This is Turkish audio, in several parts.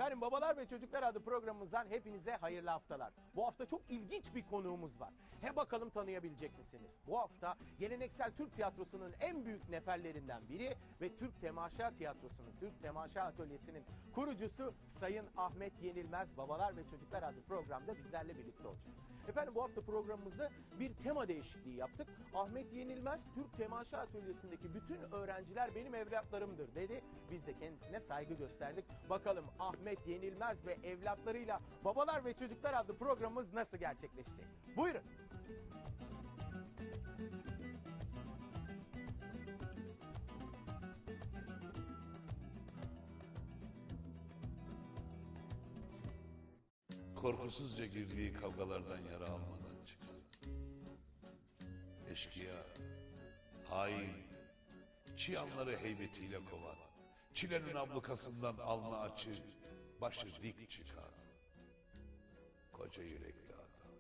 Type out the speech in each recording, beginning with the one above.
Efendim Babalar ve Çocuklar adlı programımızdan hepinize hayırlı haftalar. Bu hafta çok ilginç bir konuğumuz var. He bakalım tanıyabilecek misiniz? Bu hafta geleneksel Türk tiyatrosunun en büyük neferlerinden biri ve Türk Temaşa Tiyatrosu'nun, Türk Temaşa Atölyesi'nin kurucusu Sayın Ahmet Yenilmez Babalar ve Çocuklar adlı programda bizlerle birlikte olacak. Efendim bu hafta programımızda bir tema değişikliği yaptık. Ahmet Yenilmez, Türk Temaşa Atölyesi'ndeki bütün öğrenciler benim evlatlarımdır dedi. Biz de kendisine saygı gösterdik. Bakalım Ahmet Yenilmez ve evlatlarıyla Babalar ve Çocuklar adlı programımız nasıl gerçekleşecek? Buyurun. Korkusuzca girdiği kavgalardan yara almadan çıkar. Eşkıya, hain, çıyanları heybetiyle kovar. Çilenin ablukasından alnı açık, başı dik çıkar. Koca yürekli adam.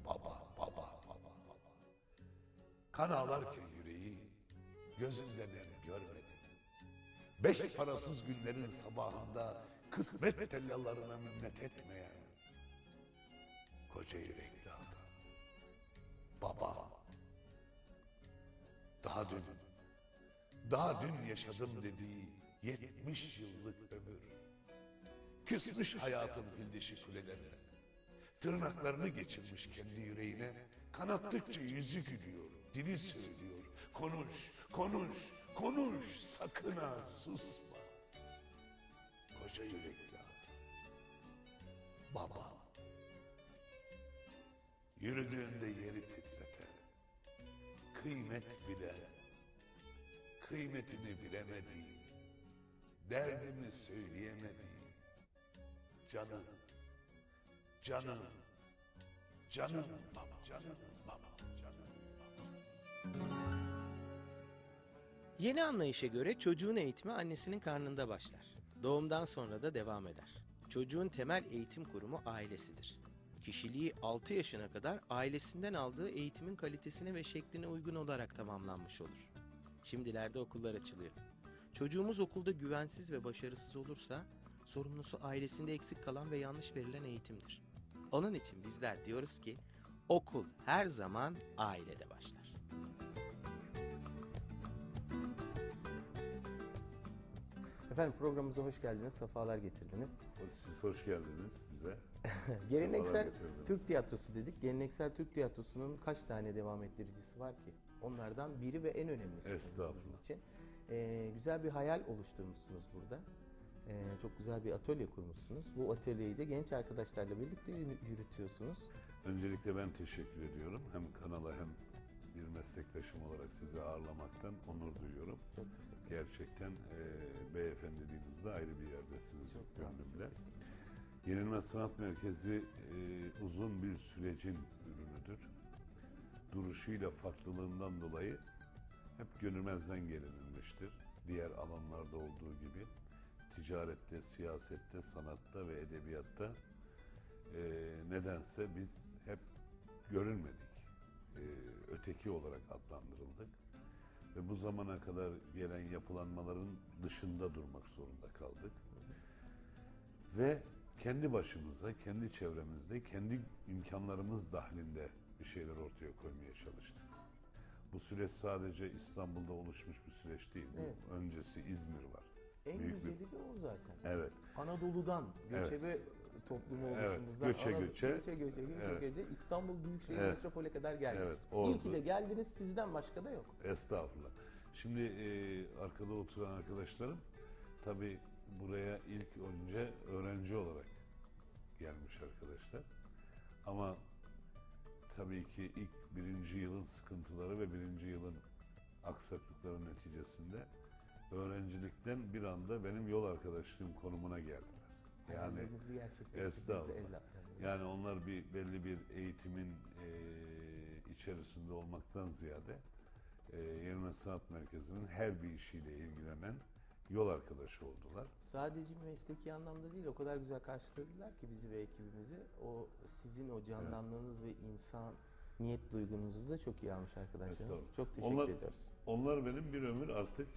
Baba, baba, baba, baba. Kan ağlarken yüreği, gözünden görmedim. 5 parasız günlerin sabahında kısmet tellallarına minnet etmeyen koca yürekli adam. Baba, daha dün yaşadım dediği 70 yıllık ömür. Küsmüş hayatın fildişi kulelerine, tırnaklarını geçirmiş kendi yüreğine, kanattıkça yüzü gülüyor, dili söylüyor. Konuş, konuş, konuş, sakın ha susma. Koca yürekli adam. Baba. Yürüdüğünde yeri titreten, kıymet bilen, kıymetini bilemediğim, derdimi söyleyemediğim, canım, canım, canım baba, canım baba, canım baba. Yeni anlayışa göre çocuğun eğitimi annesinin karnında başlar. Doğumdan sonra da devam eder. Çocuğun temel eğitim kurumu ailesidir. Kişiliği 6 yaşına kadar ailesinden aldığı eğitimin kalitesine ve şekline uygun olarak tamamlanmış olur. Şimdilerde okullar açılıyor. Çocuğumuz okulda güvensiz ve başarısız olursa sorumlusu ailesinde eksik kalan ve yanlış verilen eğitimdir. Onun için bizler diyoruz ki okul her zaman ailede başlar. Efendim programımıza hoş geldiniz, sefalar getirdiniz. Siz hoş geldiniz bize. Geleneksel Türk tiyatrosu dedik. Geleneksel Türk tiyatrosunun kaç tane devam ettiricisi var ki? Onlardan biri ve en önemlisi bizim için. Güzel bir hayal oluşturmuşsunuz burada. Çok güzel bir atölye kurmuşsunuz. Bu atölyeyi de genç arkadaşlarla birlikte yürütüyorsunuz. Öncelikle ben teşekkür ediyorum. Hem kanala hem bir meslektaşım olarak sizi ağırlamaktan onur duyuyorum. Çok teşekkür ederim. Gerçekten beyefendiliğinizde ayrı bir yerdesiniz gönlümde. Yenilmez Sanat Merkezi uzun bir sürecin ürünüdür. Duruşuyla farklılığından dolayı hep gönülmezden gelinilmiştir. Diğer alanlarda olduğu gibi ticarette, siyasette, sanatta ve edebiyatta nedense biz hep görünmedik. Öteki olarak adlandırıldık. Ve bu zamana kadar gelen yapılanmaların dışında durmak zorunda kaldık. Ve kendi başımıza, kendi çevremizde, kendi imkanlarımız dahilinde bir şeyler ortaya koymaya çalıştık. Bu süreç sadece İstanbul'da oluşmuş bir süreç değil. Evet. Öncesi İzmir var. En güzeli de o zaten. Evet. Anadolu'dan, göçebe toplumu oluşumuzdan, göçe İstanbul Büyükşehir Metropol'e kadar geldiniz. Evet, İyi ki de geldiniz, sizden başka da yok. Estağfurullah. Şimdi arkada oturan arkadaşlarım tabii buraya ilk önce öğrenci olarak gelmiş arkadaşlar. Ama tabii ki ilk birinci yılın sıkıntıları ve birinci yılın aksaklıkları neticesinde öğrencilikten bir anda benim yol arkadaşlığım konumuna geldiler. Yani estağfurullah. Yani onlar belli bir eğitimin içerisinde olmaktan ziyade Yenilmez Sanat Merkezi'nin her bir işiyle ilgilenen yol arkadaşı oldular. Sadece mesleki anlamda değil, o kadar güzel karşıladılar ki bizi ve ekibimizi. O sizin o candanlığınız ve insan niyet duygunuzu da çok iyi almış arkadaşlarınız. Çok teşekkür ediyoruz. Onlar benim bir ömür artık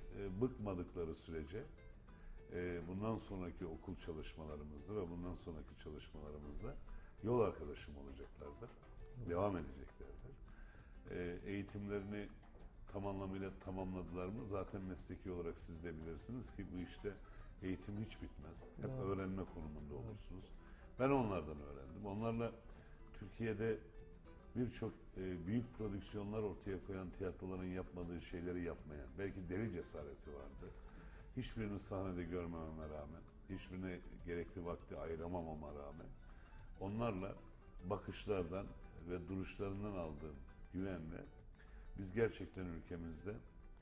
bıkmadıkları sürece bundan sonraki okul çalışmalarımızda ve bundan sonraki çalışmalarımızda yol arkadaşım olacaklardır. Devam edeceklerdir. Eğitimlerini tam anlamıyla tamamladılar mı? Zaten mesleki olarak siz de bilirsiniz ki bu işte eğitim hiç bitmez. Hep öğrenme konumunda olursunuz. Ben onlardan öğrendim. Onlarla Türkiye'de birçok büyük prodüksiyonlar ortaya koyan tiyatroların yapmadığı şeyleri yapmaya, belki deli cesareti vardı. Hiçbirini sahnede görmememe rağmen, hiçbirine gerekli vakti ayıramamama rağmen, onlarla bakışlardan ve duruşlarından aldığım güvenle biz gerçekten ülkemizde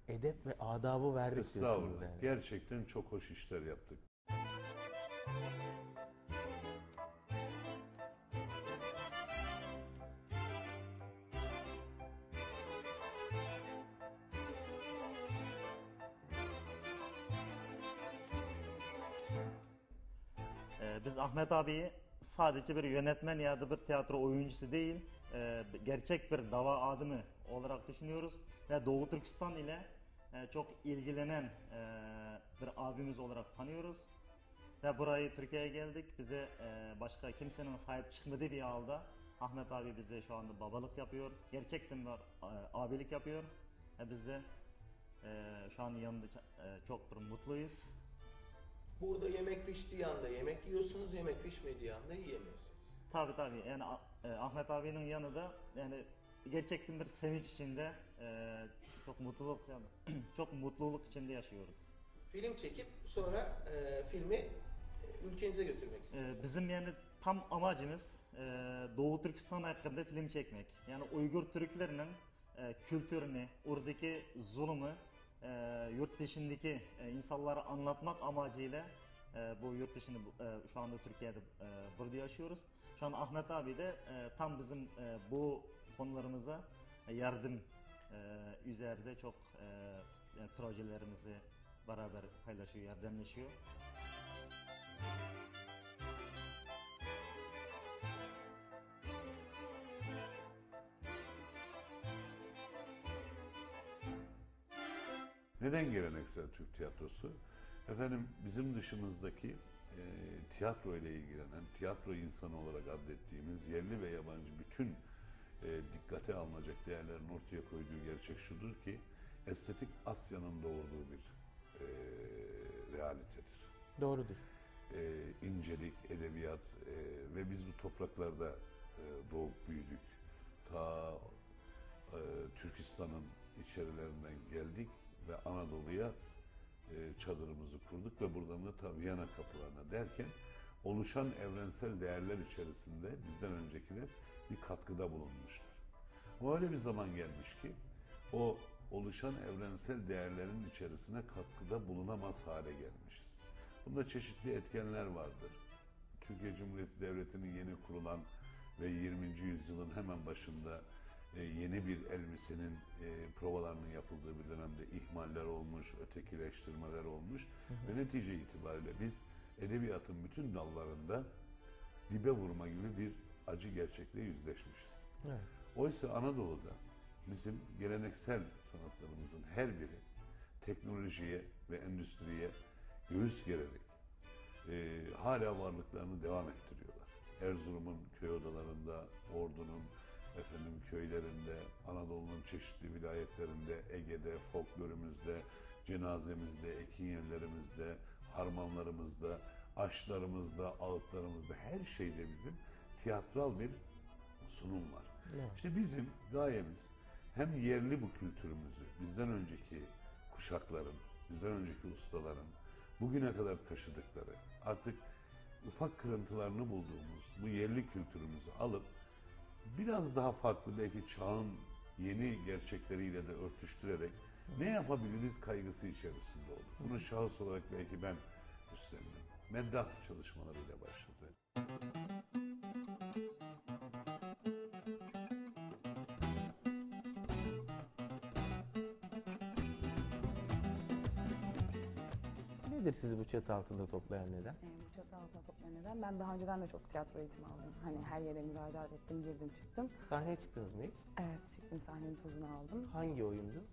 Edep ve adabı verdik diyorsunuz estağfurullah, yani. gerçekten çok hoş işler yaptık. Biz Ahmet abiyi sadece bir yönetmen ya da bir tiyatro oyuncusu değil, gerçek bir dava adamı olarak düşünüyoruz ve Doğu Türkistan ile çok ilgilenen bir abimiz olarak tanıyoruz. Ve burayı Türkiye'ye geldik. Bize başka kimsenin sahip çıkmadığı bir halde Ahmet abi bize şu anda babalık yapıyor. Gerçekten bir abilik yapıyor. Biz de şu an yanında çok bir mutluyuz. Burada yemek piştiği anda yemek yiyorsunuz, yemek pişmediği anda yiyemiyorsunuz. Tabii tabii. Yani Ahmet abinin yanında yani gerçekten bir sevinç içinde çok mutluluk çok mutluluk içinde yaşıyoruz. Film çekip sonra filmi ülkenize götürmek istiyorsunuz. Bizim yani tam amacımız Doğu Türkistan hakkında film çekmek. Yani Uygur Türklerinin kültürünü, oradaki zulmü, yurt dışındaki insanlara anlatmak amacıyla bu yurt dışını şu anda Türkiye'de burada yaşıyoruz. Şu an Ahmet abi de tam bizim bu konularımıza yardım üzerinde çok yani projelerimizi beraber paylaşıyor, yardımlaşıyor. Neden geleneksel Türk tiyatrosu? Efendim bizim dışımızdaki tiyatro ile ilgilenen, tiyatro insanı olarak adettiğimiz yerli ve yabancı bütün dikkate alınacak değerlerin ortaya koyduğu gerçek şudur ki estetik Asya'nın doğurduğu bir realitedir. Doğrudur. İncelik, edebiyat ve biz bu topraklarda doğup büyüdük. Ta Türkistan'ın içerilerinden geldik ve Anadolu'ya çadırımızı kurduk ve buradan da ta Viyana kapılarına derken oluşan evrensel değerler içerisinde bizden öncekiler bir katkıda bulunmuşlar. Ama öyle bir zaman gelmiş ki o oluşan evrensel değerlerin içerisine katkıda bulunamaz hale gelmişiz. Bunda çeşitli etkenler vardır. Türkiye Cumhuriyeti Devleti'nin yeni kurulan ve 20. yüzyılın hemen başında yeni bir elbisenin provalarının yapıldığı bir dönemde ihmaller olmuş, ötekileştirmeler olmuş ve netice itibariyle biz edebiyatın bütün dallarında dibe vurma gibi bir acı gerçekle yüzleşmişiz. Evet. Oysa Anadolu'da bizim geleneksel sanatlarımızın her biri teknolojiye ve endüstriye göğüs gererek hala varlıklarını devam ettiriyorlar. Erzurum'un köy odalarında, Ordu'nun köylerinde, Anadolu'nun çeşitli vilayetlerinde, Ege'de, folklorumuzda, cenazemizde, ekin yerlerimizde, harmanlarımızda, aşlarımızda, ağıtlarımızda her şeyde bizim tiyatral bir sunum var. Evet. İşte bizim gayemiz hem yerli bu kültürümüzü bizden önceki kuşakların, bizden önceki ustaların bugüne kadar taşıdıkları, artık ufak kırıntılarını bulduğumuz bu yerli kültürümüzü alıp biraz daha farklı belki çağın yeni gerçekleriyle de örtüştürerek ne yapabiliriz kaygısı içerisinde olduk. Bunu şahıs olarak belki ben üstlendim. Meddah çalışmalarıyla başladı. Nedir sizi bu çatı altında toplayan neden? Bu çatı altında toplayan neden? Ben daha önceden de çok tiyatro eğitimi aldım. Hani her yere müracaat ettim, girdim çıktım. Sahneye çıktınız mı hiç? Evet, çıktım, sahnenin tozunu aldım. Hangi oyundu?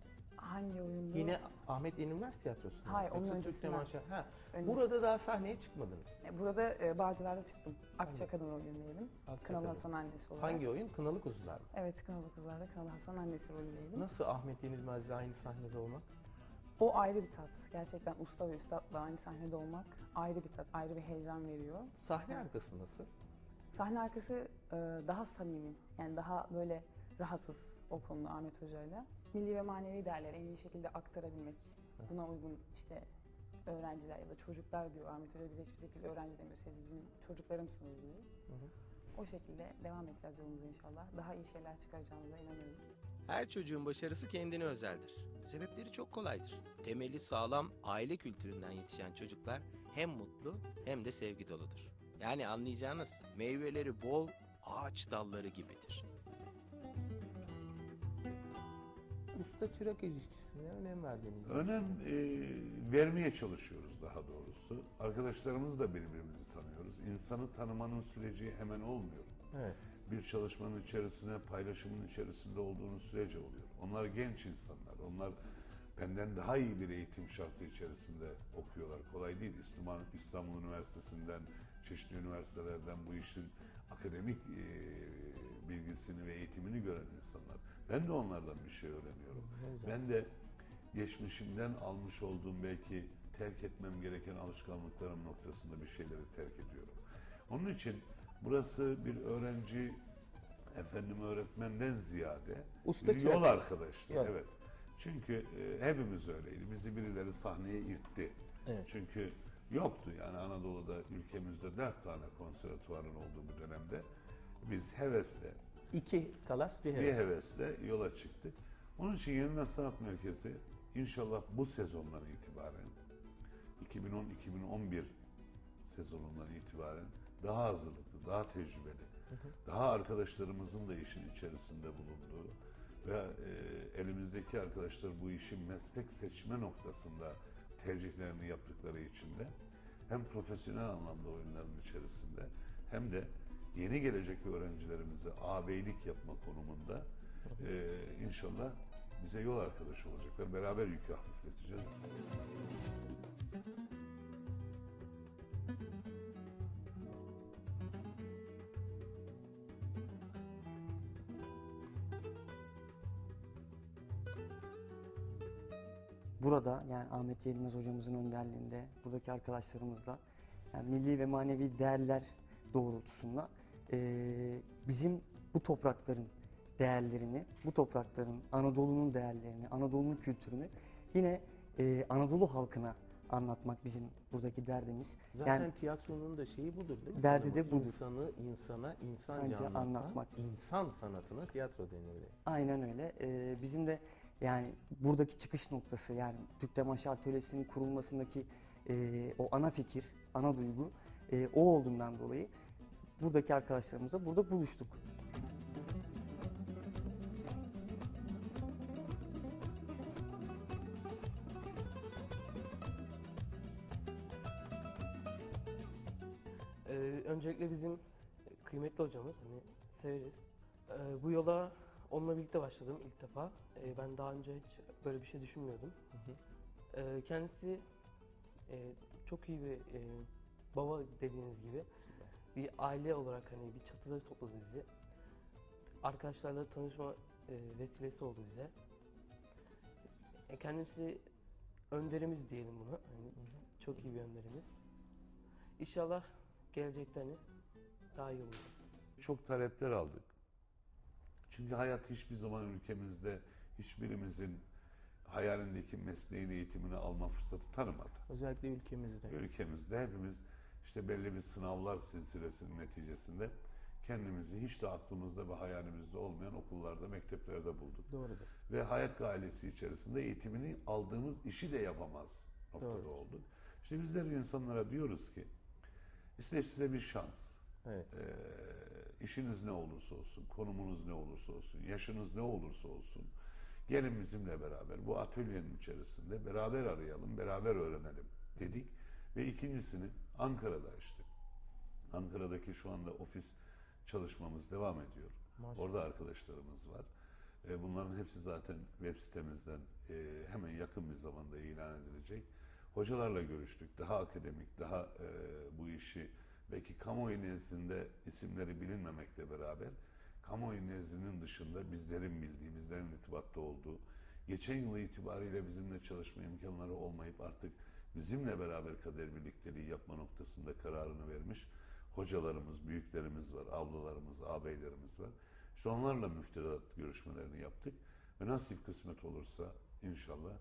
Hangi oyundu? Yine Ahmet Yenilmez Tiyatrosu'nda. Hayır, onun Yoksa Türk öncesinden. Temaşa. Ha. Öncesi. Burada daha sahneye çıkmadınız. Burada Bağcılar'da çıktım. Akçaka'nın rolündeydim. Akçaka'da. Kınalı Hasan annesi olarak. Hangi oyun? Kınalı Kuzular mı? Evet, Kınalı Kuzular'da Kınalı Hasan annesi rolündeydim. Nasıl Ahmet Yenilmez'le aynı sahnede olmak? O ayrı bir tat. Gerçekten usta ve üstadla aynı sahnede olmak ayrı bir tat, ayrı bir heyecan veriyor. Sahne arkası nasıl? Sahne arkası daha samimi. Yani daha böyle rahatız o konuda Ahmet Hoca'yla. Milli ve manevi değerleri en iyi şekilde aktarabilmek. Buna uygun işte öğrenciler ya da çocuklar diyor Ahmet Hoca, bize hiçbir şekilde öğrenci demiyor. Siz bizim çocuklarımsınız diyor. O şekilde devam edeceğiz yolumuza inşallah. Daha iyi şeyler çıkaracağımıza inanıyorum. Her çocuğun başarısı kendine özeldir. Sebepleri çok kolaydır. Temeli sağlam aile kültüründen yetişen çocuklar hem mutlu hem de sevgi doludur. Yani anlayacağınız meyveleri bol ağaç dalları gibidir. Usta çırak ilişkisine önem verdiğiniz. Önem vermeye çalışıyoruz daha doğrusu. Arkadaşlarımız da birbirimizi tanıyoruz. İnsanı tanımanın süreci hemen olmuyor. Evet. Bir çalışmanın içerisine, paylaşımın içerisinde olduğunuz sürece oluyor. Onlar genç insanlar. Onlar benden daha iyi bir eğitim şartı içerisinde okuyorlar. Kolay değil. İstanbul Üniversitesi'nden, çeşitli üniversitelerden bu işin akademik bilgisini ve eğitimini gören insanlar. Ben de onlardan bir şey öğreniyorum. Ben de geçmişimden almış olduğum belki terk etmem gereken alışkanlıklarım noktasında bir şeyleri terk ediyorum. Onun için burası bir öğrenci, öğretmenden ziyade Usta bir yol çırak. arkadaşlığı. Evet. Evet. Çünkü hepimiz öyleydi. Bizi birileri sahneye irtti. Evet. Çünkü yoktu yani Anadolu'da ülkemizde 4 tane konservatuvarın olduğu bir dönemde biz hevesle, İki kalas bir bir heves. hevesle yola çıktık. Onun için Yenilmez Sanat Merkezi inşallah bu sezondan itibaren 2010-2011 sezonundan itibaren daha hazırlıklı, daha tecrübeli, daha arkadaşlarımızın da işin içerisinde bulunduğu ve elimizdeki arkadaşlar bu işi meslek seçme noktasında tercihlerini yaptıkları için de hem profesyonel anlamda oyunların içerisinde hem de yeni gelecek öğrencilerimize ağabeylik yapma konumunda inşallah bize yol arkadaşı olacaklar. Beraber yükü hafifleteceğiz. Burada yani Ahmet Yenilmez hocamızın önderliğinde buradaki arkadaşlarımızla yani milli ve manevi değerler doğrultusunda bizim bu toprakların değerlerini, bu toprakların Anadolu'nun değerlerini, Anadolu'nun kültürünü yine Anadolu halkına anlatmak bizim buradaki derdimiz. Zaten Yani tiyatronun da şeyi budur değil mi? Derdi de budur. İnsanı insana insanca İnsanca anlatmak. anlatmak. İnsan sanatına tiyatro denir. aynen öyle. Bizim de yani buradaki çıkış noktası yani Türk Temaşa Atölyesi'nin kurulmasındaki o ana fikir, ana duygu o olduğundan dolayı buradaki arkadaşlarımızla burada buluştuk. Öncelikle bizim kıymetli hocamız, hani severiz. Bu yola onunla birlikte başladım ilk defa. Ben daha önce hiç böyle bir şey düşünmüyordum. Kendisi çok iyi bir baba dediğiniz gibi. Bir aile olarak hani bir çatıda topladı bizi. Arkadaşlarla tanışma vesilesi oldu bize. Kendisi önderimiz diyelim buna. Hani çok iyi bir önderimiz. İnşallah gelecekte hani daha iyi olacağız. Çok talepler aldık. Çünkü hayat hiçbir zaman ülkemizde hiçbirimizin hayalindeki mesleğin eğitimini alma fırsatı tanımadı. Özellikle ülkemizde. Ülkemizde hepimiz işte belli bir sınavlar silsilesinin neticesinde kendimizi hiç de aklımızda ve hayalimizde olmayan okullarda, mekteplerde bulduk. Doğrudur. Ve hayat gailesi içerisinde eğitimini aldığımız işi de yapamaz noktada Doğrudur. olduk. İşte bizler insanlara diyoruz ki işte size bir şans. Evet. İşiniz ne olursa olsun, konumunuz ne olursa olsun, yaşınız ne olursa olsun gelin bizimle beraber bu atölyenin içerisinde beraber arayalım, beraber öğrenelim dedik. Ve ikincisini Ankara'da açtık. Ankara'daki şu anda ofis çalışmamız devam ediyor. Maşallah. Orada arkadaşlarımız var. Bunların hepsi zaten web sitemizden hemen yakın bir zamanda ilan edilecek. Hocalarla görüştük. Daha akademik, daha bu işi belki kamuoyu nezdinde isimleri bilinmemekle beraber kamuoyu nezdinin dışında bizlerin bildiği, bizlerin irtibatta olduğu, geçen yıl itibariyle bizimle çalışma imkanları olmayıp artık bizimle beraber kader birlikteliği yapma noktasında kararını vermiş hocalarımız, büyüklerimiz var, ablalarımız, ağabeylerimiz var. İşte onlarla müfredat görüşmelerini yaptık ve nasip kısmet olursa inşallah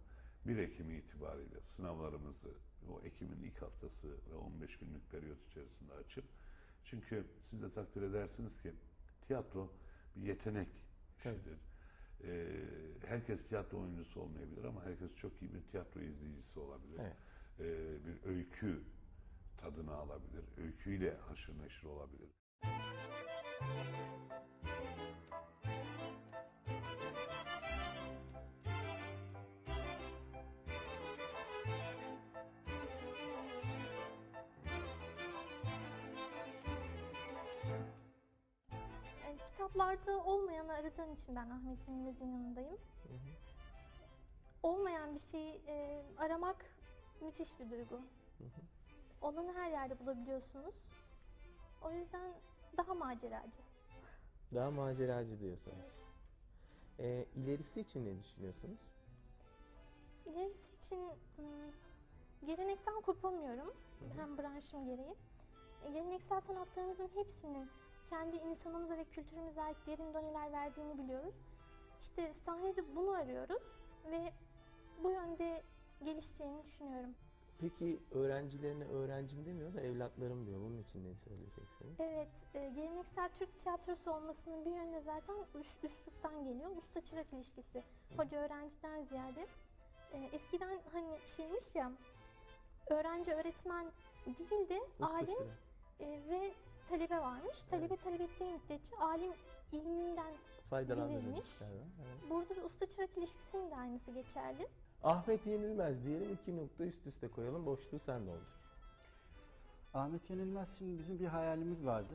1 Ekim itibariyle sınavlarımızı o Ekim'in ilk haftası ve 15 günlük periyot içerisinde açıp, çünkü siz de takdir edersiniz ki tiyatro bir yetenek işidir. Herkes tiyatro oyuncusu olmayabilir ama herkes çok iyi bir tiyatro izleyicisi olabilir. Evet. Bir öykü tadını alabilir, öyküyle haşır neşir olabilir. Kitaplarda olmayanı aradığım için ben Ahmet Yenilmez'in yanındayım. Olmayan bir şeyi aramak müthiş bir duygu. Olanı her yerde bulabiliyorsunuz. O yüzden daha maceracı. Daha maceracı diyorsunuz. İlerisi için ne düşünüyorsunuz? İlerisi için gelenekten kopamıyorum. Hem branşım gereği. Geleneksel sanatlarımızın hepsinin kendi insanımıza ve kültürümüze ait derin doneler verdiğini biliyoruz. İşte sahnede bunu arıyoruz ve bu yönde gelişeceğini düşünüyorum. Peki öğrencilerine öğrencim demiyor da evlatlarım diyor. Bunun için ne söyleyeceksiniz? Evet, geleneksel Türk tiyatrosu olmasının bir yönü zaten üsluptan geliyor. Usta çırak ilişkisi. Hoca öğrenciden ziyade. Eskiden hani şeymiş ya, öğrenci öğretmen değil de Usta alim çırak. ve talebe varmış. Talebe talep ettiği müddetçe alim ilminden Faydalandırılmış. bilirmiş. Burada da usta çırak ilişkisinin de aynısı geçerli. Ahmet Yenilmez diyelim, 2 nokta üst üste koyalım. Boşluğu sen doldur. Ahmet Yenilmez, şimdi bizim bir hayalimiz vardı.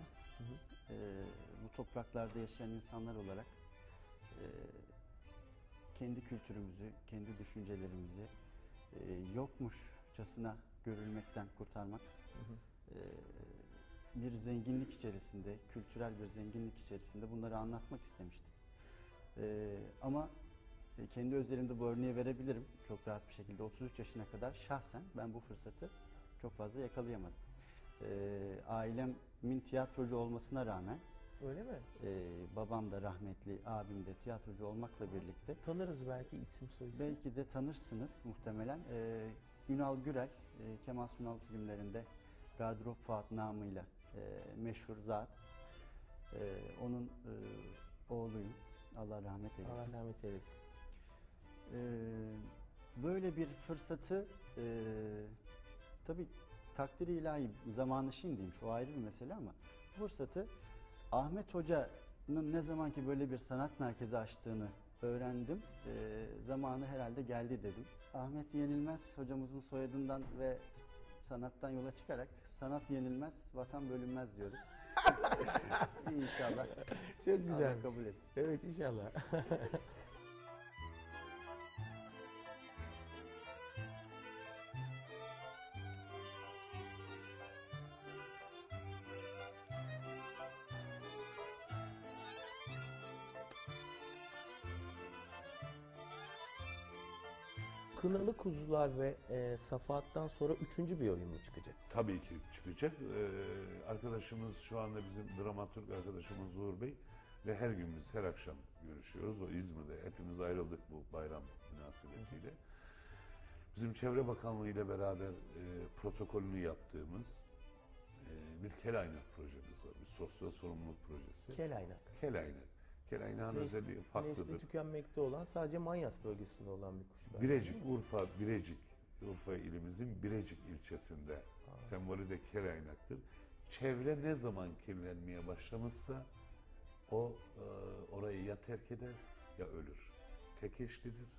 Bu topraklarda yaşayan insanlar olarak kendi kültürümüzü, kendi düşüncelerimizi yokmuşçasına görülmekten kurtarmak. Bir zenginlik içerisinde, kültürel bir zenginlik içerisinde bunları anlatmak istemiştim. Ama kendi özelimde bu örneği verebilirim çok rahat bir şekilde. 33 yaşına kadar şahsen ben bu fırsatı çok fazla yakalayamadım. Ailemin tiyatrocu olmasına rağmen, Öyle mi? babam da rahmetli, abim de tiyatrocu olmakla birlikte, Tanırız belki isim soyisim. belki de tanırsınız muhtemelen. Ünal Gürel, Kemal Sunal filmlerinde Gardırop Fuat namıyla meşhur zat. Onun oğluyum. Allah rahmet eylesin. Allah rahmet eylesin. Böyle bir fırsatı tabii takdiri ilahi, zamanı şimdiymiş, o ayrı bir mesele, ama bu fırsatı Ahmet Hoca'nın ne zamanki böyle bir sanat merkezi açtığını öğrendim. Zamanı herhalde geldi dedim. Ahmet Yenilmez hocamızın soyadından ve sanattan yola çıkarak sanat yenilmez, vatan bölünmez diyoruz. İnşallah. Çok güzel. Allah kabul etsin. Evet, inşallah. Kınalı Kuzular ve Safahat'tan sonra 3. bir oyun mu çıkacak? Tabii ki çıkacak. Arkadaşımız şu anda bizim dramaturg arkadaşımız Uğur Bey ve her gün biz her akşam görüşüyoruz. O İzmir'de. Hepimiz ayrıldık bu bayram münasebetiyle. Bizim Çevre Bakanlığı ile beraber protokolünü yaptığımız bir Kelaynak projemiz var. Bir sosyal sorumluluk projesi. Kelaynak. Kelaynak. Kelaynak'ın özelliği Nesli farklıdır. tükenmekte olan, sadece Manyas bölgesinde olan bir kuş galiba. Birecik, Urfa ilimizin Birecik ilçesinde sembolize kelaynaktır. Çevre ne zaman kirlenmeye başlamışsa o orayı ya terk eder ya ölür. Tek eşlidir.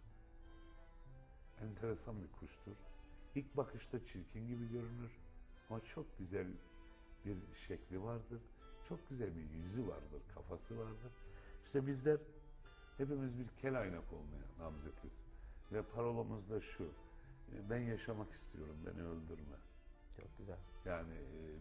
Enteresan bir kuştur. İlk bakışta çirkin gibi görünür ama çok güzel bir şekli vardır. Çok güzel bir yüzü vardır, kafası vardır. İşte bizler Hepimiz bir kel aynak olmaya namzetiz. Ve parolamız da şu, ben yaşamak istiyorum, beni öldürme. Çok güzel. Yani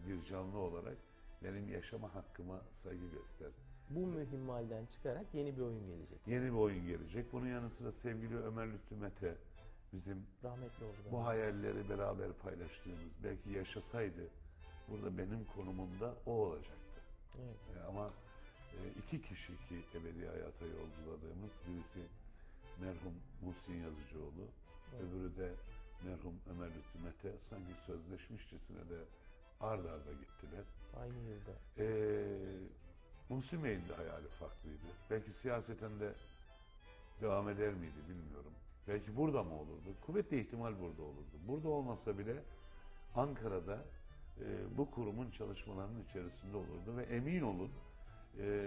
bir canlı olarak benim yaşama hakkıma saygı göster. Bu mühim halden çıkarak yeni bir oyun gelecek. Yeni bir oyun gelecek. Bunun yanı sıra sevgili Ömer Lütfü Mete, bizim Rahmetli oldu. bu hayalleri beraber paylaştığımız, belki yaşasaydı burada benim konumumda o olacaktı. Evet. Ama iki kişi ki ebedi hayata yolculadığımız, birisi merhum Muhsin Yazıcıoğlu, öbürü de merhum Ömer Lütfü Mete, sanki sözleşmişçesine de ard arda gittiler. Aynı yılda. Muhsin Bey'in de hayali farklıydı. Belki siyaseten de devam eder miydi bilmiyorum. Belki burada mı olurdu? Kuvvetli ihtimal burada olurdu. Burada olmasa bile Ankara'da bu kurumun çalışmalarının içerisinde olurdu ve emin olun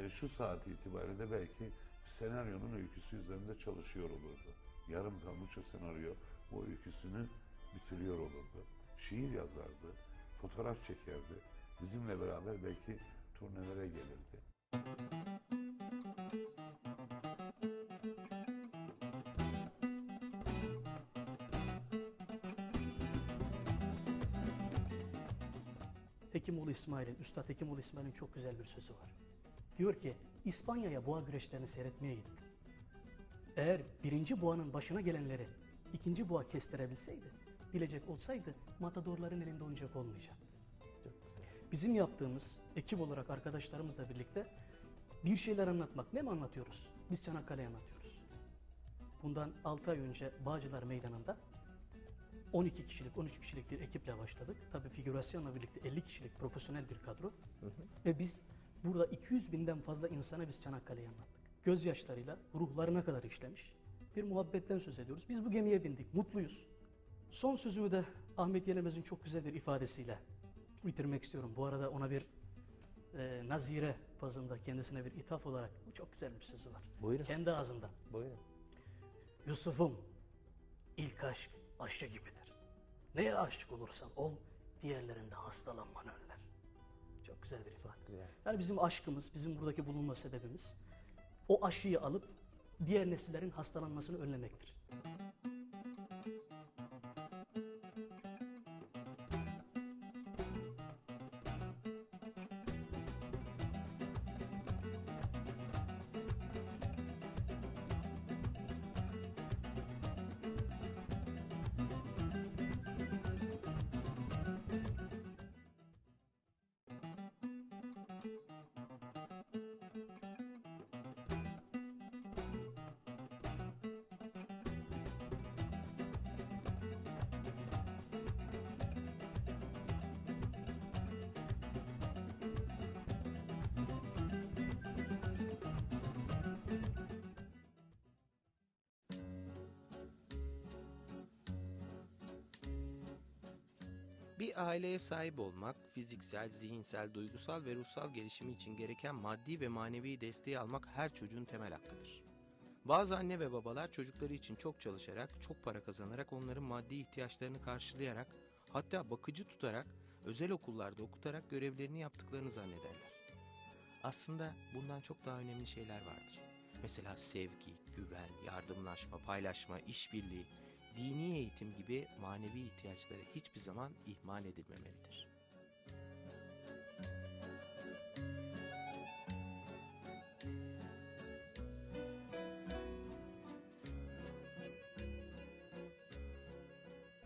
şu saat itibariyle de belki bir senaryonun öyküsü üzerinde çalışıyor olurdu. Yarım kalmış o senaryo o öyküsünü bitiriyor olurdu. Şiir yazardı, fotoğraf çekerdi. Bizimle beraber belki turnelere gelirdi. Hekimoğlu İsmail'in, Üstad Hekimoğlu İsmail'in çok güzel bir sözü var. Diyor ki, İspanya'ya boğa güreşlerini seyretmeye gittim. Eğer birinci boğanın başına gelenleri ikinci boğa kestirebilseydi, bilecek olsaydı matadorların elinde oyuncak olmayacaktı. Bizim yaptığımız ekip olarak arkadaşlarımızla birlikte bir şeyler anlatmak. Ne mi anlatıyoruz? Biz Çanakkale'yi anlatıyoruz. Bundan 6 ay önce Bağcılar Meydanı'nda 12 kişilik, 13 kişilik bir ekiple başladık. Tabii figürasyonla birlikte 50 kişilik profesyonel bir kadro. Ve biz burada 200 binden fazla insana biz Çanakkale'yi anlattık. Gözyaşlarıyla ruhlarına kadar işlemiş bir muhabbetten söz ediyoruz. Biz bu gemiye bindik, mutluyuz. Son sözümü de Ahmet Yelemez'in çok güzel bir ifadesiyle bitirmek istiyorum. Bu arada ona bir nazire fazında kendisine bir ithaf olarak çok güzel bir sözü var. Buyurun. Kendi ağzından. Buyurun. Yusuf'um, ilk aşk aşçı gibidir. Neye aşık olursan ol, diğerlerinde hastalanman önler. Çok güzel bir ifade. Güzel. Yani bizim aşkımız, bizim buradaki bulunma sebebimiz o aşıyı alıp diğer nesillerin hastalanmasını önlemektir. Bir aileye sahip olmak, fiziksel, zihinsel, duygusal ve ruhsal gelişimi için gereken maddi ve manevi desteği almak her çocuğun temel hakkıdır. Bazı anne ve babalar çocukları için çok çalışarak, çok para kazanarak, onların maddi ihtiyaçlarını karşılayarak, hatta bakıcı tutarak, özel okullarda okutarak görevlerini yaptıklarını zannederler. Aslında bundan çok daha önemli şeyler vardır. Mesela sevgi, güven, yardımlaşma, paylaşma, işbirliği, dini eğitim gibi manevi ihtiyaçları hiçbir zaman ihmal edilmemelidir.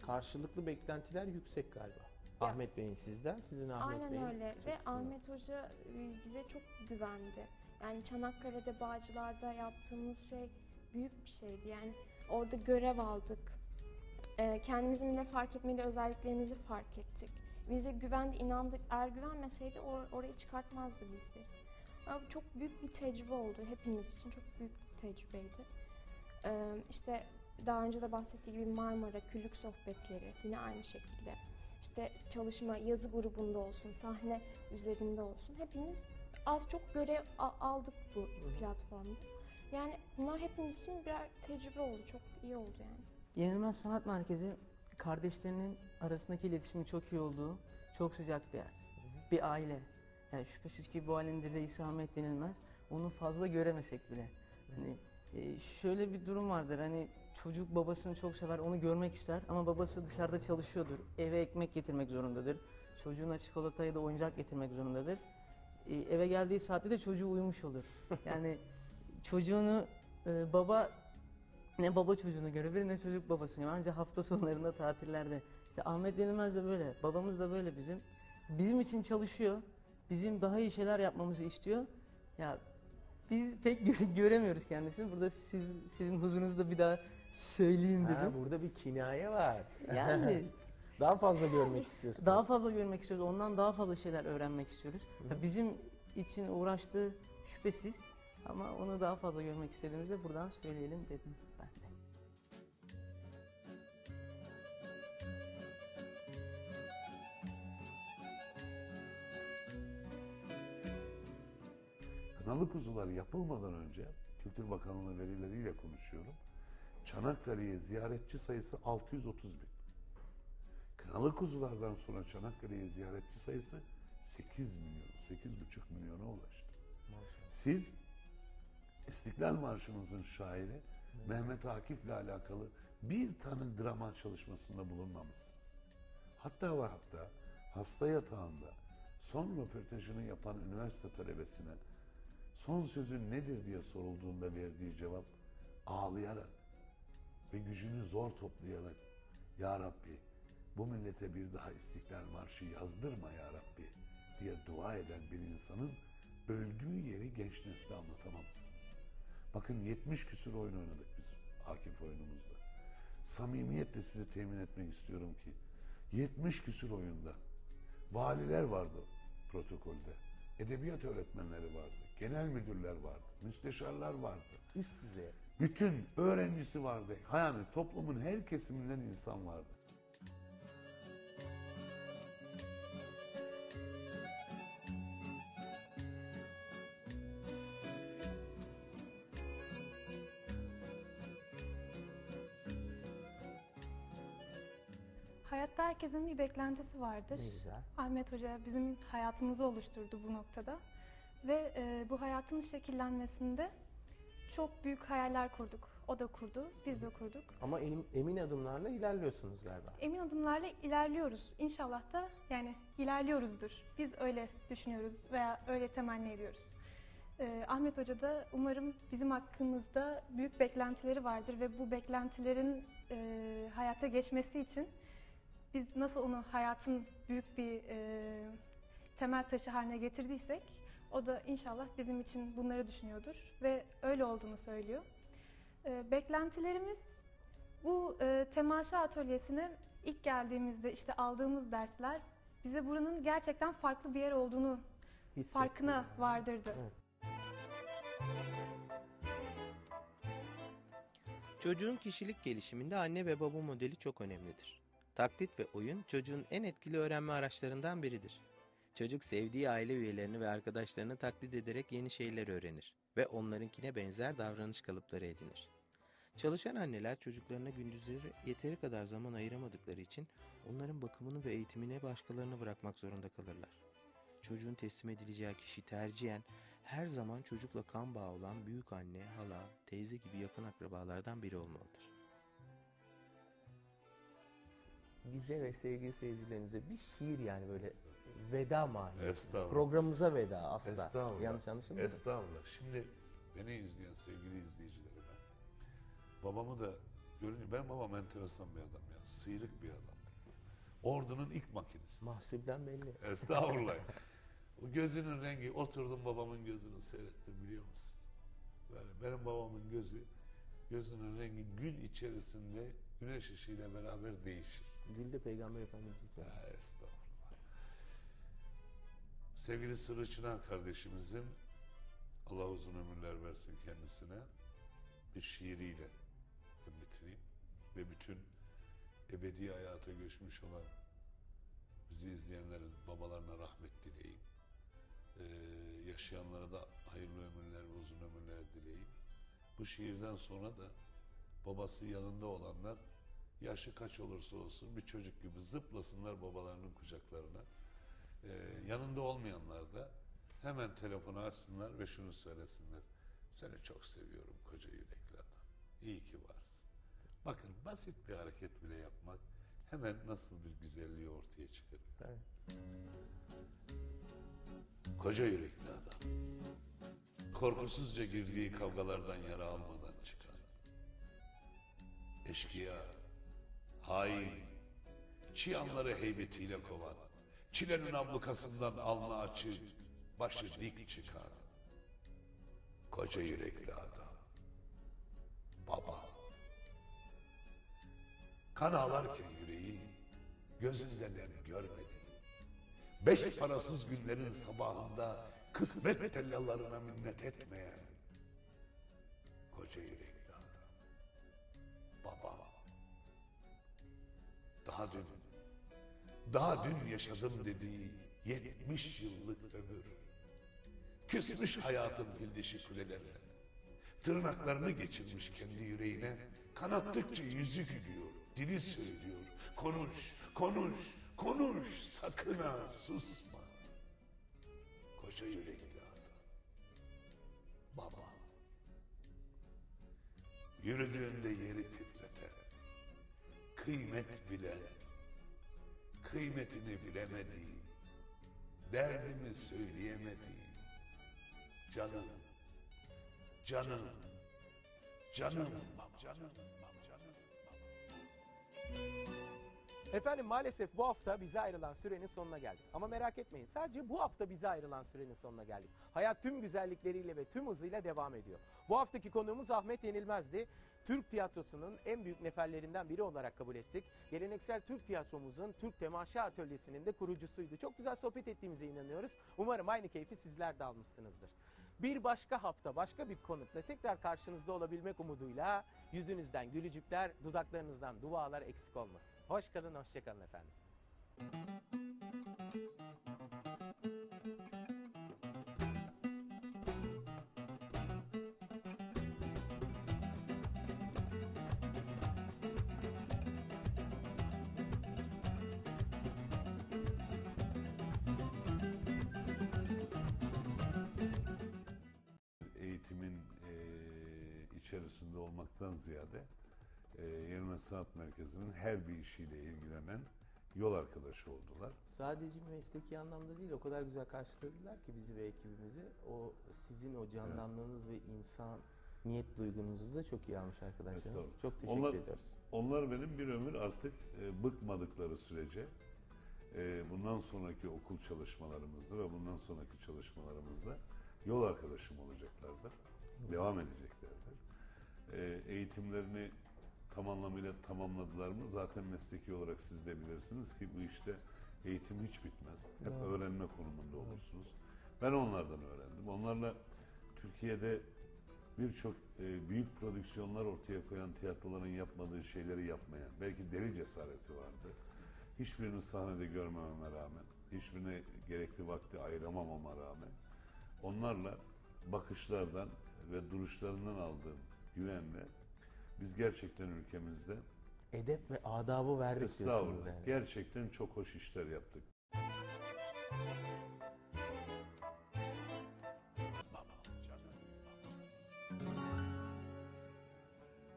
Karşılıklı beklentiler yüksek galiba. Ahmet Bey'in sizden, sizin Ahmet Bey'in. Aynen öyle çok ve sizden. Ahmet Hoca bize çok güvendi. Yani Çanakkale'de, Bağcılar'da yaptığımız şey büyük bir şeydi. Yani orada görev aldık. Kendimizin bile fark etmediği özelliklerimizi fark ettik. Bize güvendi, inandık. Eğer güvenmeseydi orayı çıkartmazdı bizleri. Ama çok büyük bir tecrübe oldu. Hepimiz için çok büyük bir tecrübeydi. İşte daha önce de bahsettiği gibi Marmara, Küllük Sohbetleri yine aynı şekilde. İşte çalışma, yazı grubunda olsun, sahne üzerinde olsun. Hepimiz az çok görev aldık bu platformda. Yani bunlar hepimiz için birer tecrübe oldu. Çok iyi oldu yani. Yenilmez Sanat Merkezi kardeşlerinin arasındaki iletişimin çok iyi olduğu çok sıcak bir yer. Bir aile. Yani şüphesiz ki bu ailenin direği Ahmet Yenilmez. Onu fazla göremesek bile. Hani Şöyle bir durum vardır, hani çocuk babasını çok sever, onu görmek ister ama babası dışarıda çalışıyordur, eve ekmek getirmek zorundadır. Çocuğuna çikolata ya da oyuncak getirmek zorundadır. Eve geldiği saatte de çocuğu uyumuş olur. Yani çocuğunu baba ne baba çocuğunu görebilir ne çocuk babasını. Ancak hafta sonlarında, tatillerde. İşte Ahmet Yenilmez de böyle, babamız da böyle bizim. Bizim için çalışıyor, bizim daha iyi şeyler yapmamızı istiyor. Ya biz pek göremiyoruz kendisini. Burada sizin huzurunuzda bir daha söyleyeyim dedim. Ha, burada bir kinaye var. Yani Daha fazla görmek istiyorsunuz. daha fazla görmek istiyoruz, ondan daha fazla şeyler öğrenmek istiyoruz. Ya bizim için uğraştığı şüphesiz ama onu daha fazla görmek istediğimizde buradan söyleyelim dedim ben de. Kınalı kuzular yapılmadan önce Kültür Bakanlığı verileriyle konuşuyorum. Çanakkale'ye ziyaretçi sayısı 630 bin. Kınalı kuzulardan sonra Çanakkale'ye ziyaretçi sayısı 8 milyon, 8,5 milyona ulaştı. Siz İstiklal Marşımızın şairi Mehmet Akif'le alakalı bir tane drama çalışmasında bulunmamışsınız. Hatta ve hatta hasta yatağında son röportajını yapan üniversite talebesine son sözün nedir diye sorulduğunda verdiği cevap ağlayarak ve gücünü zor toplayarak "Ya Rabbi, bu millete bir daha İstiklal Marşı yazdırma ya Rabbi" diye dua eden bir insanın öldüğü yeri genç nesle anlatamamışsınız. Bakın 70 küsur oyun oynadık biz Akif oyunumuzda. Samimiyetle size temin etmek istiyorum ki 70 küsur oyunda valiler vardı protokolde, edebiyat öğretmenleri vardı, genel müdürler vardı, müsteşarlar vardı. Üst düzey. Bütün öğrencisi vardı. Yani toplumun her kesiminden insan vardı. Hayatta herkesin bir beklentisi vardır. Ne güzel. Ahmet Hoca bizim hayatımızı oluşturdu bu noktada. Ve bu hayatın şekillenmesinde çok büyük hayaller kurduk. O da kurdu, biz de kurduk. Ama emin adımlarla ilerliyorsunuz galiba. Emin adımlarla ilerliyoruz. İnşallah da yani ilerliyoruzdur. Biz öyle düşünüyoruz veya öyle temenni ediyoruz. Ahmet Hoca da umarım bizim hakkımızda büyük beklentileri vardır ve bu beklentilerin hayata geçmesi için biz nasıl onu hayatın büyük bir temel taşı haline getirdiysek o da inşallah bizim için bunları düşünüyordur ve öyle olduğunu söylüyor. Beklentilerimiz bu temaşa atölyesine ilk geldiğimizde işte aldığımız dersler bize buranın gerçekten farklı bir yer olduğunu farkına vardırdı. Evet. Çocuğun kişilik gelişiminde anne ve baba modeli çok önemlidir. Taklit ve oyun çocuğun en etkili öğrenme araçlarından biridir. Çocuk sevdiği aile üyelerini ve arkadaşlarını taklit ederek yeni şeyler öğrenir ve onlarınkine benzer davranış kalıpları edinir. Çalışan anneler çocuklarına gündüzleri yeteri kadar zaman ayıramadıkları için onların bakımını ve eğitimine başkalarına bırakmak zorunda kalırlar. Çocuğun teslim edileceği kişi tercihen her zaman çocukla kan bağı olan büyük anne, hala, teyze gibi yakın akrabalardan biri olmalıdır. Bize ve sevgili seyircilerimize bir şiir, yani böyle veda mahiyeti. Estağfurullah. Programımıza veda asla. Estağfurullah. Yanlış anlaşılmasın. Estağfurullah. Şimdi beni izleyen sevgili izleyicilerime, babamı da görünce, benim babam enteresan bir adam ya, sıyrık bir adam. Ordunun ilk makinesi. Mahsulden belli. Estağfurullah. O gözünün rengi, oturdum babamın gözünü seyrettim, biliyor musun? Böyle benim babamın gözünün rengi gün içerisinde güneş ışığıyla beraber değişir. Gül de Peygamber Efendimiz'i sever. Ya estağfurullah. Sevgili Sırrı Çınar kardeşimizin, Allah uzun ömürler versin kendisine, bir şiiriyle bitireyim ve bütün ebedi hayata göçmüş olan bizi izleyenlerin babalarına rahmet dileyim. Yaşayanlara da hayırlı ömürler ve uzun ömürler dileyim. Bu şiirden sonra da babası yanında olanlar yaşı kaç olursa olsun bir çocuk gibi zıplasınlar babalarının kucaklarına. Yanında olmayanlar da hemen telefonu açsınlar ve şunu söylesinler: seni çok seviyorum koca yürekli. İyi ki varsın. Bakın basit bir hareket bile yapmak hemen nasıl bir güzelliği ortaya çıkarıyor. Tabii. Koca yürekli adam. Korkusuzca girdiği kavgalardan yara almadan çıkar. Eşkıya, hain, çıyanları heybetiyle kovan, çilenin ablukasından alnı açık, başı dik çıkar. Koca yürekli adam. Baba. Kan ağlarken yüreği, gözünden nem görmedi. 5 parasız günlerin sabahında kısmet tellalarına minnet etmeyen koca yürekli adam. Baba. Daha dün yaşadım dediği 70 yıllık ömür. Küsmüş hayatın fil dişi kulelerine. Tırnaklarını geçirmiş kendi yüreğine. Kanattıkça yüzü gülüyor, dili söylüyor. Konuş, konuş, konuş, sakın ha susma. Koca yürekli adam. Baba. Yürüdüğünde yeri titreten, kıymet bilen, kıymetini bilemediği, derdimi söyleyemediği, canım, canım, canım, canım, canım. Efendim maalesef bu hafta bize ayrılan sürenin sonuna geldik. Ama merak etmeyin, sadece bu hafta bize ayrılan sürenin sonuna geldik. Hayat tüm güzellikleriyle ve tüm hızıyla devam ediyor. Bu haftaki konuğumuz Ahmet Yenilmez'di. Türk tiyatrosunun en büyük neferlerinden biri olarak kabul ettik. Geleneksel Türk tiyatromuzun Türk Temaşa Atölyesi'nin de kurucusuydu. Çok güzel sohbet ettiğimize inanıyoruz. Umarım aynı keyfi sizler de almışsınızdır. Bir başka hafta başka bir konukla tekrar karşınızda olabilmek umuduyla yüzünüzden gülücükler, dudaklarınızdan dualar eksik olmasın. Hoş kalın, hoşça kalın efendim. Eğitimin içerisinde olmaktan ziyade Yenilmez Sanat Merkezi'nin her bir işiyle ilgilenen yol arkadaşı oldular. Sadece mesleki anlamda değil, o kadar güzel karşıladılar ki bizi ve ekibimizi. O sizin o candanlığınız ve insan niyet duygunuzu da çok iyi almış arkadaşlarımız. Estağfurullah. Çok teşekkür ediyoruz. Onlar benim bir ömür artık bıkmadıkları sürece bundan sonraki okul çalışmalarımızda ve bundan sonraki çalışmalarımızda yol arkadaşım olacaklardır. Devam edeceklerdir. Eğitimlerini tam anlamıyla tamamladılar mı? Zaten mesleki olarak siz de bilirsiniz ki bu işte eğitim hiç bitmez. Hep öğrenme konumunda olursunuz. Ben onlardan öğrendim. Onlarla Türkiye'de birçok büyük prodüksiyonlar ortaya koyan tiyatroların yapmadığı şeyleri yapmaya, belki deli cesareti vardı. Hiçbirini sahnede görmememe rağmen, hiçbirine gerekli vakti ayıramamama rağmen, onlarla bakışlardan ve duruşlarından aldığım güvenle biz gerçekten ülkemizde Edep ve adabı verdik diyorsunuz yani. Gerçekten çok hoş işler yaptık.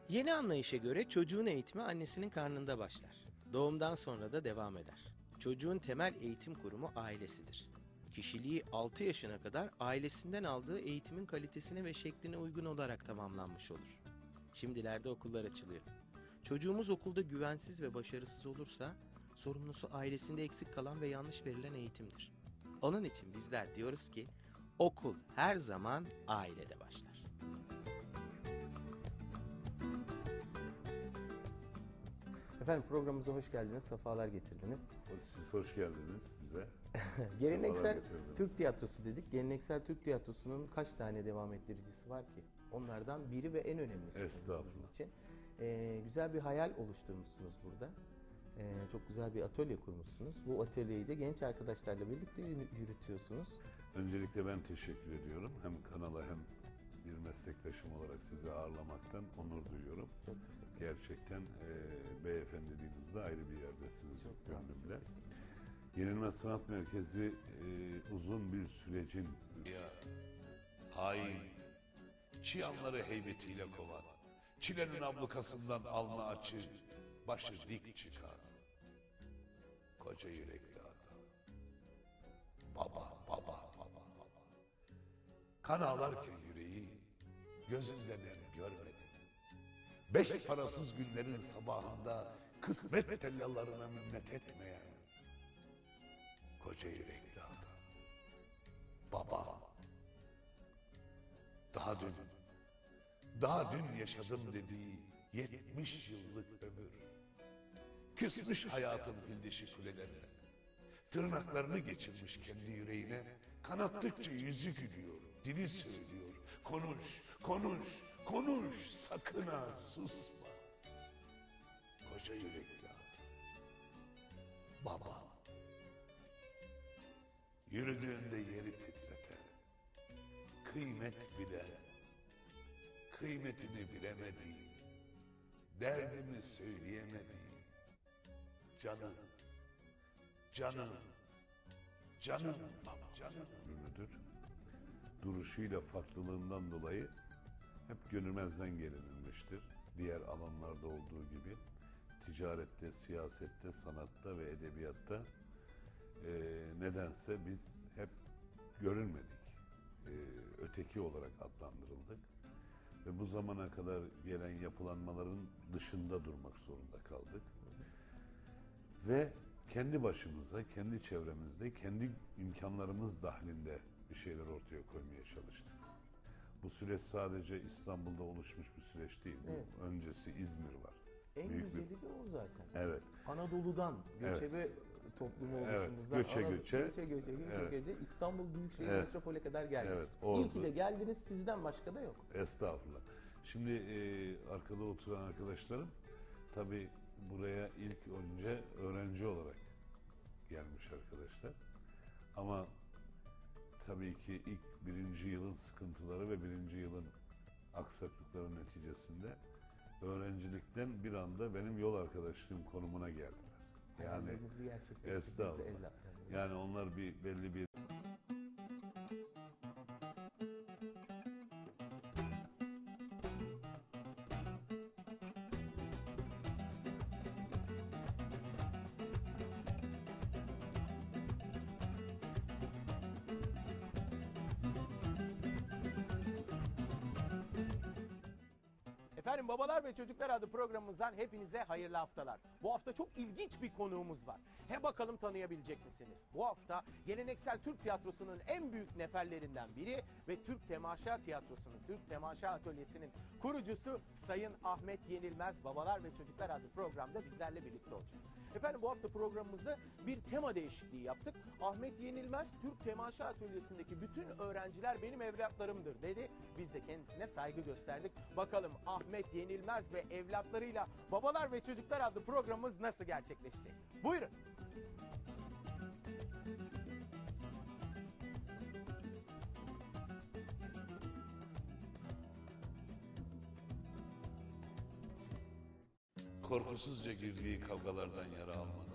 Yeni anlayışa göre çocuğun eğitimi annesinin karnında başlar. Doğumdan sonra da devam eder. Çocuğun temel eğitim kurumu ailesidir. Kişiliği 6 yaşına kadar ailesinden aldığı eğitimin kalitesine ve şekline uygun olarak tamamlanmış olur. Şimdilerde okullar açılıyor. Çocuğumuz okulda güvensiz ve başarısız olursa sorumlusu ailesinde eksik kalan ve yanlış verilen eğitimdir. Onun için bizler diyoruz ki okul her zaman ailede başlar. Efendim programımıza hoş geldiniz, sefalar getirdiniz. Siz hoş geldiniz bize. Geleneksel Türk tiyatrosu dedik. Geleneksel Türk tiyatrosunun kaç tane devam ettiricisi var ki? Onlardan biri ve en önemlisi bizim için. Güzel bir hayal oluşturmuşsunuz burada. Çok güzel bir atölye kurmuşsunuz. Bu atölyeyi de genç arkadaşlarla birlikte yürütüyorsunuz. Öncelikle ben teşekkür ediyorum. Hem kanala hem bir meslektaşım olarak sizi ağırlamaktan onur duyuyorum. Çok teşekkür ederim. Gerçekten beyefendi dediğinizde ayrı bir yerdesiniz gönlümle. Yenilmez Sanat Merkezi uzun bir sürecin hain, çıyanları heybetiyle kovan, Çilenin ablukasından alnı açık, başı dik çıkar. Koca yürekli adam. Baba, baba, baba, baba. Kan ağlarken yüreği, gözünden görmedim. 5 parasız günlerin sabahında kısmet tellalarına minnet etmeyen koca yürekli adam. Baba. Daha dün yaşadım dediği 70 yıllık ömür. Küsmüş hayatın fildişi kulelerine. Tırnaklarını geçirmiş kendi yüreğine. Kanattıkça yüzü gülüyor, dili söylüyor. Konuş, konuş, konuş, sakın ha susma. Koca yürekli adam. Baba. Yürüdüğünde yeri titreten, kıymet bilen, kıymetini bilemediğim, derdimi söyleyemediğim, canım, canım, canım, canım. Ünlüdür. Duruşuyla farklılığından dolayı hep görünmezden gelinilmiştir. Diğer alanlarda olduğu gibi ticarette, siyasette, sanatta ve edebiyatta nedense biz hep görünmedik. Öteki olarak adlandırıldık. Ve bu zamana kadar gelen yapılanmaların dışında durmak zorunda kaldık. Ve kendi başımıza, kendi çevremizde, kendi imkanlarımız dahilinde bir şeyler ortaya koymaya çalıştık. Bu süreç sadece İstanbul'da oluşmuş bir süreç değil. Evet. Öncesi İzmir var. En Büyük güzeli de o zaten. Evet. Anadolu'dan, göçebe toplumu oluşumuzdan. Göçe İstanbul Büyükşehir Metropol'e kadar geldik. Evet, İyi ki de geldiniz, sizden başka da yok. Estağfurullah. Şimdi arkada oturan arkadaşlarım tabii buraya ilk önce öğrenci olarak gelmiş arkadaşlar. Ama tabii ki ilk birinci yılın sıkıntıları ve birinci yılın aksaklıkları neticesinde öğrencilikten bir anda benim yol arkadaşlığım konumuna geldiler. Yani estağfurullah. Yani onlar belli bir Efendim Babalar ve Çocuklar adlı programımızdan hepinize hayırlı haftalar. Bu hafta çok ilginç bir konuğumuz var. Bakalım tanıyabilecek misiniz? Bu hafta geleneksel Türk tiyatrosunun en büyük neferlerinden biri ve Türk Temaşa Tiyatrosu'nun, Türk Temaşa Atölyesi'nin kurucusu Sayın Ahmet Yenilmez Babalar ve Çocuklar adlı programda bizlerle birlikte olacak. Efendim bu hafta programımızda bir tema değişikliği yaptık. Ahmet Yenilmez, Türk Temaşa Atölyesi'ndeki bütün öğrenciler benim evlatlarımdır dedi. Biz de kendisine saygı gösterdik. Bakalım Ahmet Yenilmez ve evlatlarıyla Babalar ve Çocuklar adlı programımız nasıl gerçekleşecek? Buyurun. korkusuzca girdiği kavgalardan yara almadan,